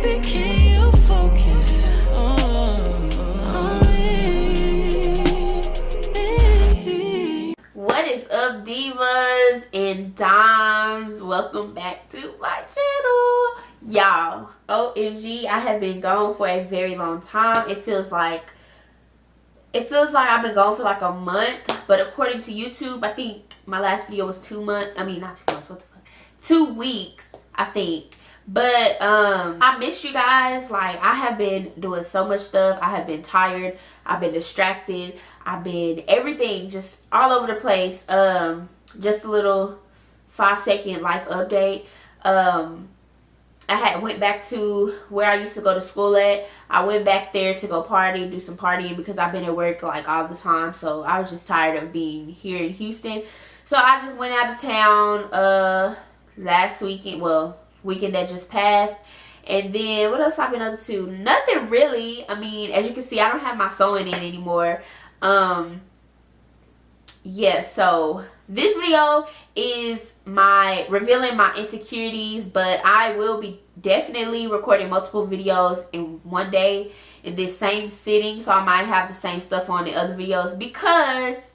Baby, can you focus on me? What is up, divas and dimes? Welcome back to my channel. Y'all, OMG, I have been gone for a very long time. It feels like I've been gone for like a month, but according to YouTube, I think my last video was 2 months. I mean, not 2 months, what the fuck? 2 weeks, I think. But I miss you guys. Like, I have been doing so much stuff. I have been tired. I've been distracted. I've been everything, just all over the place. Just a little 5-second life update. I went back to where I used to go to school at. I went back there to go party, do some partying, because I've been at work like all the time. So I was just tired of being here in Houston. So I just went out of town last weekend. Well, weekend that just passed. And then what else I've been up to? Nothing really. I mean, as you can see, I don't have my sewing in anymore. Yeah, so this video is revealing my insecurities, but I will be definitely recording multiple videos in one day in this same sitting. So I might have the same stuff on the other videos because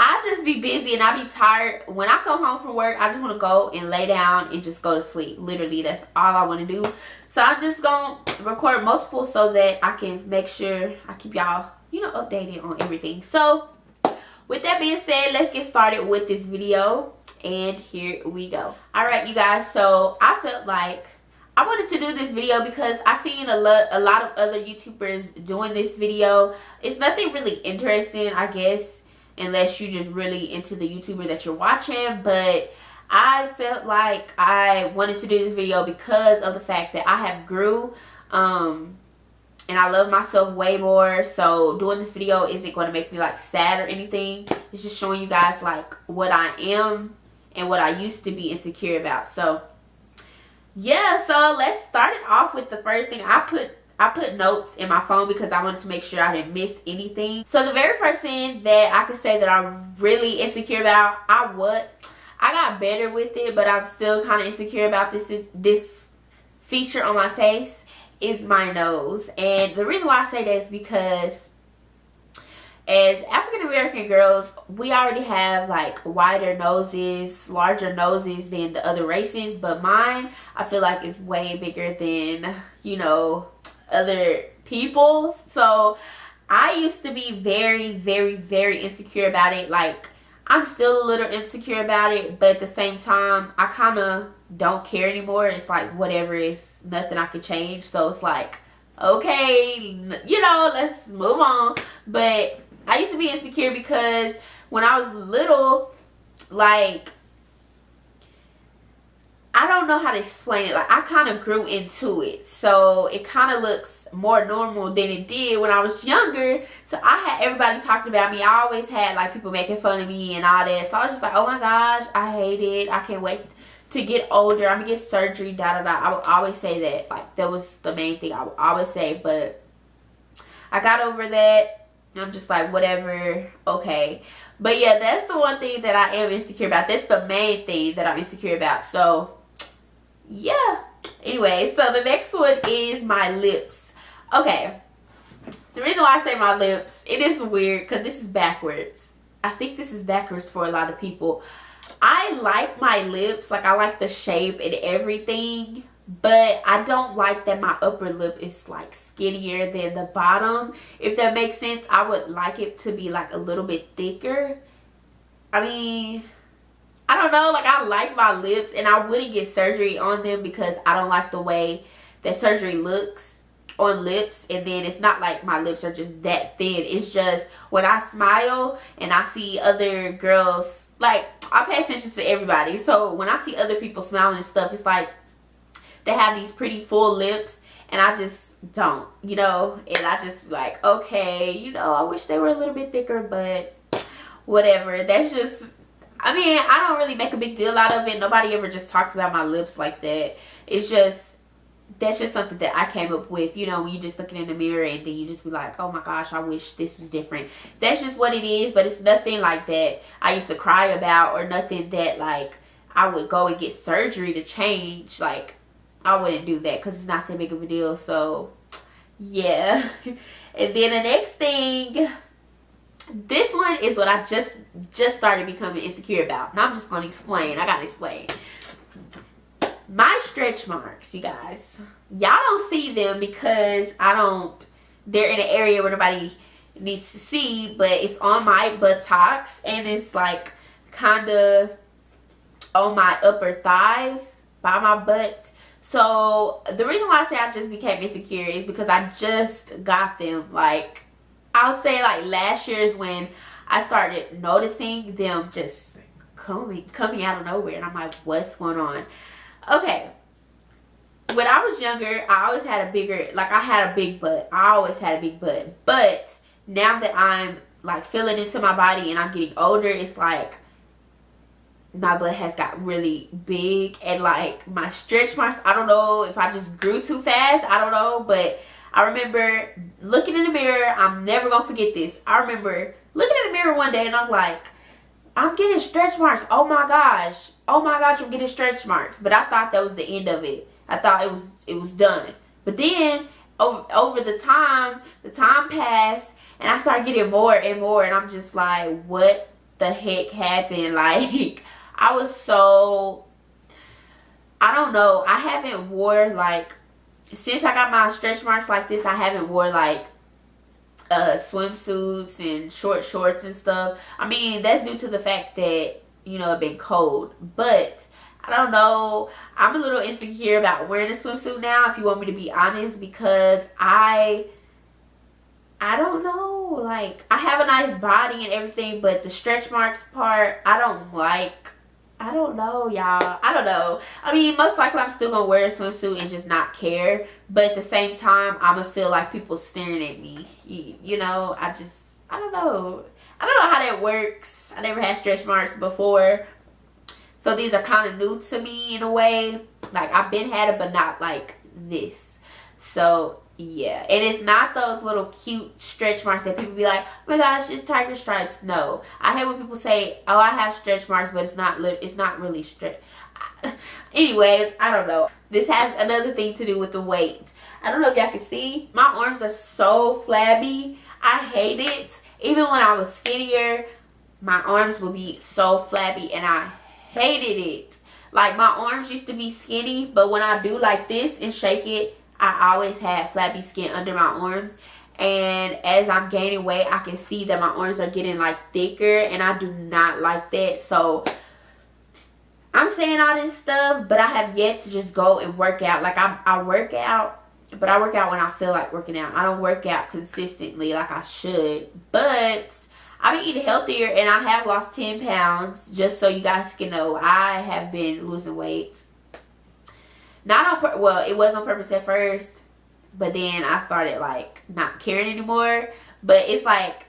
I just be busy and I be tired. When I come home from work, I just want to go and lay down and just go to sleep. Literally, that's all I want to do. So I'm just going to record multiple so that I can make sure I keep y'all, you know, updated on everything. So with that being said, let's get started with this video. And here we go. Alright, you guys. So I felt like I wanted to do this video because I seen a lot of other YouTubers doing this video. It's nothing really interesting, I guess, unless you just really into the YouTuber that you're watching. But I felt like I wanted to do this video because of the fact that I have grew. And I love myself way more. So doing this video isn't going to make me like sad or anything. It's just showing you guys like what I am and what I used to be insecure about. So yeah, so let's start it off with the first thing. I put notes in my phone because I wanted to make sure I didn't miss anything. So the very first thing that I could say that I'm really insecure about, I got better with it, but I'm still kind of insecure about this feature on my face, is my nose. And the reason why I say that is because as African American girls, we already have like wider noses, larger noses than the other races, but mine I feel like is way bigger than, you know, other people's. So I used to be very, very, very insecure about it. Like, I'm still a little insecure about it, but at the same time, I kind of don't care anymore. It's like, whatever, it's nothing I can change. So it's like, okay, you know, let's move on. But I used to be insecure because when I was little, like, I don't know how to explain it. Like, I kind of grew into it. So it kind of looks more normal than it did when I was younger. So I had everybody talking about me. I always had like people making fun of me and all that. So I was just like, oh my gosh, I hate it. I can't wait to get older. I'm gonna get surgery, da da da. I would always say that. Like, that was the main thing I would always say. But I got over that. I'm just like, whatever, okay. But yeah, that's the one thing that I am insecure about. That's the main thing that I'm insecure about. So yeah. Anyway, so the next one is my lips. Okay, the reason why I say my lips, it is weird because this is backwards. I think this is backwards for a lot of people. I like my lips, like I like the shape and everything, but I don't like that my upper lip is like skinnier than the bottom. If that makes sense, I would like it to be like a little bit thicker. I mean, I don't know, like I like my lips and I wouldn't get surgery on them because I don't like the way that surgery looks on lips. And then it's not like my lips are just that thin. It's just when I smile and I see other girls, like, I pay attention to everybody. So when I see other people smiling and stuff, it's like they have these pretty full lips and I just don't, you know. And I just like, okay, you know, I wish they were a little bit thicker, but whatever. That's just, I mean, I don't really make a big deal out of it. Nobody ever just talks about my lips like that. It's just, that's just something that I came up with, you know, when you just looking in the mirror and then you just be like, oh my gosh, I wish this was different. That's just what it is. But it's nothing like that I used to cry about, or nothing that like I would go and get surgery to change. Like, I wouldn't do that because it's not that big of a deal. So yeah. And then the next thing, this one is what I just started becoming insecure about. And I'm just going to explain. I got to explain. My stretch marks, you guys. Y'all don't see them because they're in an area where nobody needs to see, but it's on my buttocks and it's like kind of on my upper thighs by my butt. So the reason why I say I just became insecure is because I just got them. Like, I'll say like last year is when I started noticing them just coming out of nowhere, and I'm like, what's going on? Okay, when I was younger, I always had a big butt. I always had a big butt. But now that I'm like feeling into my body and I'm getting older, it's like my butt has got really big, and like my stretch marks, I don't know if I just grew too fast, I don't know, but I remember looking in the mirror. I'm never gonna forget this. I remember looking in the mirror one day and I'm like, I'm getting stretch marks. Oh my gosh, I'm getting stretch marks. But I thought that was the end of it. I thought it was done. But then over the time passed and I started getting more and more, and I'm just like, what the heck happened? Like, I was so, I don't know. I haven't wore like, since I got my stretch marks like this, I haven't wore like swimsuits and short shorts and stuff. I mean, that's due to the fact that, you know, it's been cold. But I don't know, I'm a little insecure about wearing a swimsuit now, if you want me to be honest, because I don't know, like, I have a nice body and everything, but the stretch marks part, I don't like. I don't know, y'all. I don't know. I mean, most likely I'm still gonna wear a swimsuit and just not care, but at the same time, I'm gonna feel like people staring at me. You know, I don't know. I don't know how that works. I never had stretch marks before, so these are kind of new to me in a way. Like, I've been had it, but not like this. So yeah, and it's not those little cute stretch marks that people be like, oh my gosh, it's tiger stripes. No, I hate when people say, oh, I have stretch marks, but it's not really stretch. Anyways, I don't know. This has another thing to do with the weight. I don't know if y'all can see, my arms are so flabby. I hate it. Even when I was skinnier, my arms would be so flabby, and I hated it. Like, my arms used to be skinny, but when I do like this and shake it, I always had flabby skin under my arms. And as I'm gaining weight, I can see that my arms are getting like thicker, and I do not like that. So I'm saying all this stuff, but I have yet to just go and work out. Like, I work out, but I work out when I feel like working out. I don't work out consistently like I should. But I've been eating healthier, and I have lost 10 pounds. Just so you guys can know, I have been losing weight. Not on well, it was on purpose at first, but then I started like not caring anymore. But it's like,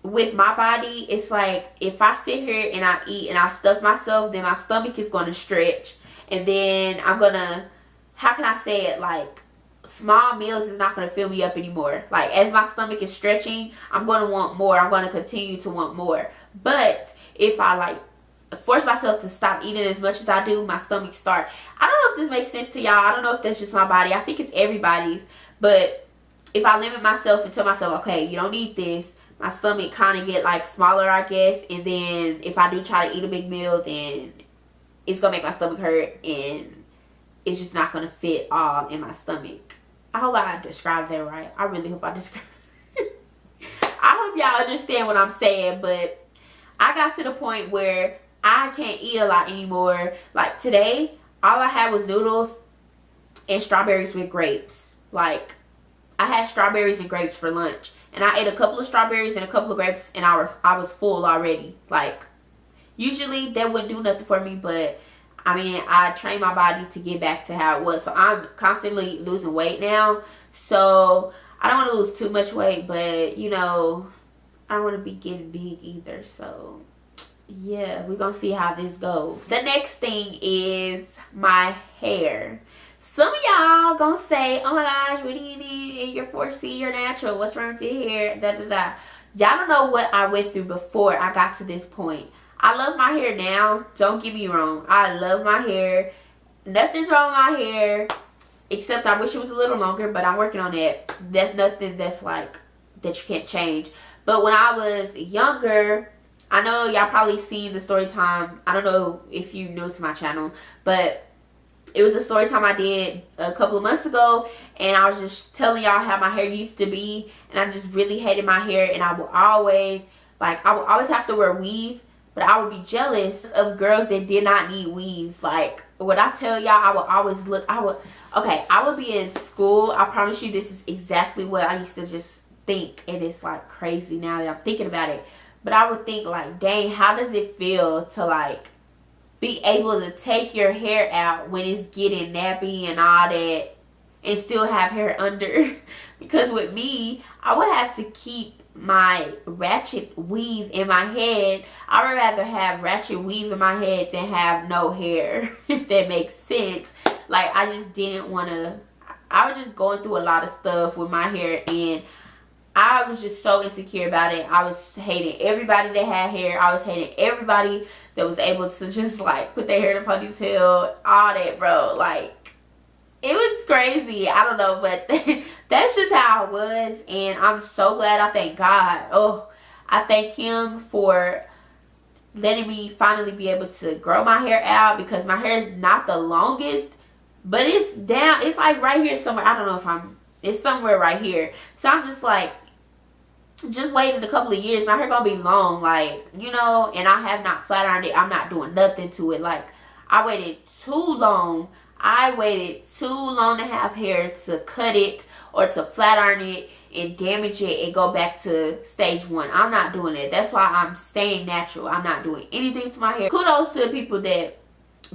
with my body, it's like, if I sit here and I eat and I stuff myself, then my stomach is going to stretch, and then I'm gonna, how can I say it, like, small meals is not going to fill me up anymore. Like, as my stomach is stretching, I'm going to want more. I'm going to continue to want more. But if I like force myself to stop eating as much as I do, my stomach start, I don't know if this makes sense to y'all. I don't know if that's just my body. I think it's everybody's. But if I limit myself and tell myself, okay, you don't eat this, my stomach kind of get like smaller, I guess. And then if I do try to eat a big meal, then it's gonna make my stomach hurt, and it's just not gonna fit all in my stomach. I hope I described that right. I really hope I described I hope y'all understand what I'm saying. But I got to the point where I can't eat a lot anymore. Like, today, all I had was noodles and strawberries with grapes. Like, I had strawberries and grapes for lunch, and I ate a couple of strawberries and a couple of grapes, and I was full already. Like, usually that wouldn't do nothing for me, but I mean, I trained my body to get back to how it was. So I'm constantly losing weight now. So I don't want to lose too much weight, but you know, I don't want to be getting big either. So yeah, we're gonna see how this goes. The next thing is my hair. Some of y'all gonna say, oh my gosh, what do you need? You're 4C, you're natural, what's wrong with your hair, da da da. Y'all don't know what I went through before I got to this point. I love my hair now, don't get me wrong. I love my hair. nothing's wrong with my hair, except I wish it was a little longer, but I'm working on that. That's nothing that's like that you can't change. But when I was younger, I know y'all probably seen the story time. I don't know if you new to my channel, but it was a story time I did a couple of months ago, and I was just telling y'all how my hair used to be, and I just really hated my hair, and I would always have to wear weave, but I would be jealous of girls that did not need weave. Like, what I tell y'all, I would always look, I would be in school. I promise you this is exactly what I used to just think, and it's like crazy now that I'm thinking about it. But I would think like, dang, how does it feel to like be able to take your hair out when it's getting nappy and all that and still have hair under? Because with me, I would have to keep my ratchet weave in my head. I would rather have ratchet weave in my head than have no hair, if that makes sense. Like, I just didn't want to, I was just going through a lot of stuff with my hair, and I was just so insecure about it. I was hating everybody that had hair. I was hating everybody that was able to just like put their hair in a ponytail, all that, bro. Like, it was crazy. I don't know, but that's just how I was, and I'm so glad. I thank God. Oh, I thank him for letting me finally be able to grow my hair out, because my hair is not the longest, but it's down. It's like right here somewhere. I don't know if it's somewhere right here. So I'm just like, just waiting a couple of years, my hair gonna be long, like, you know, and I have not flat ironed it. I'm not doing nothing to it. Like, I waited too long. I waited too long to have hair to cut it or to flat iron it and damage it and go back to stage one. I'm not doing it. That's why I'm staying natural. I'm not doing anything to my hair. Kudos to the people that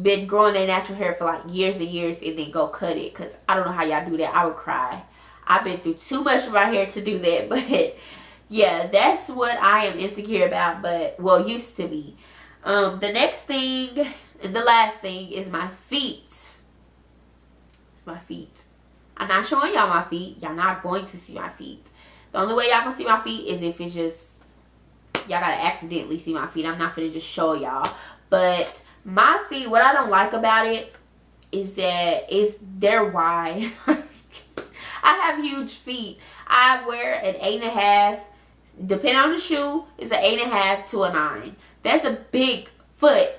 been growing their natural hair for like years and years and then go cut it, because I don't know how y'all do that. I would cry. I've been through too much of my hair to do that. But yeah, that's what I am insecure about, but, well, used to be. The next thing, and the last thing, is my feet. It's my feet. I'm not showing y'all my feet. Y'all not going to see my feet. The only way y'all can see my feet is if it's just, y'all gotta accidentally see my feet. I'm not gonna just show y'all. But my feet, what I don't like about it is that they're wide. I have huge feet. I wear an 8.5. Depending on the shoe, it's an 8.5 to a 9. That's a big foot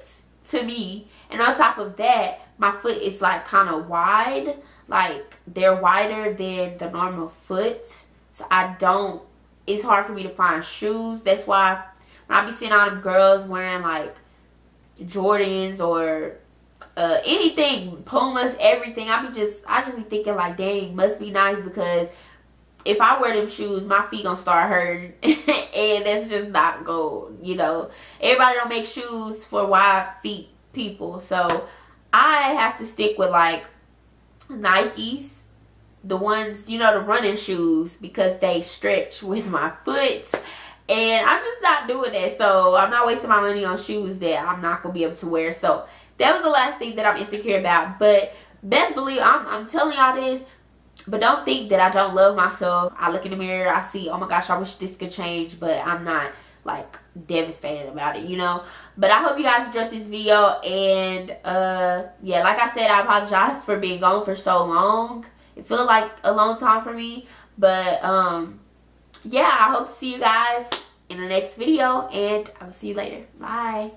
to me. And on top of that, my foot is like kind of wide. Like, they're wider than the normal foot. So it's hard for me to find shoes. That's why when I be seeing all them girls wearing like Jordans or anything, Pumas, everything, I just be thinking like, dang, must be nice, because if I wear them shoes, my feet gonna start hurting. And that's just not good, you know. Everybody don't make shoes for wide feet people. So I have to stick with like Nikes, the ones, you know, the running shoes, because they stretch with my foot. And I'm just not doing that. So I'm not wasting my money on shoes that I'm not gonna be able to wear. So that was the last thing that I'm insecure about. But best believe, I'm telling y'all this, but don't think that I don't love myself. I look in the mirror, I see, oh my gosh, I wish this could change, but I'm not like devastated about it, you know. But I hope you guys enjoyed this video, and yeah, like I said, I apologize for being gone for so long. It feels like a long time for me, but yeah, I hope to see you guys in the next video, and I will see you later. Bye.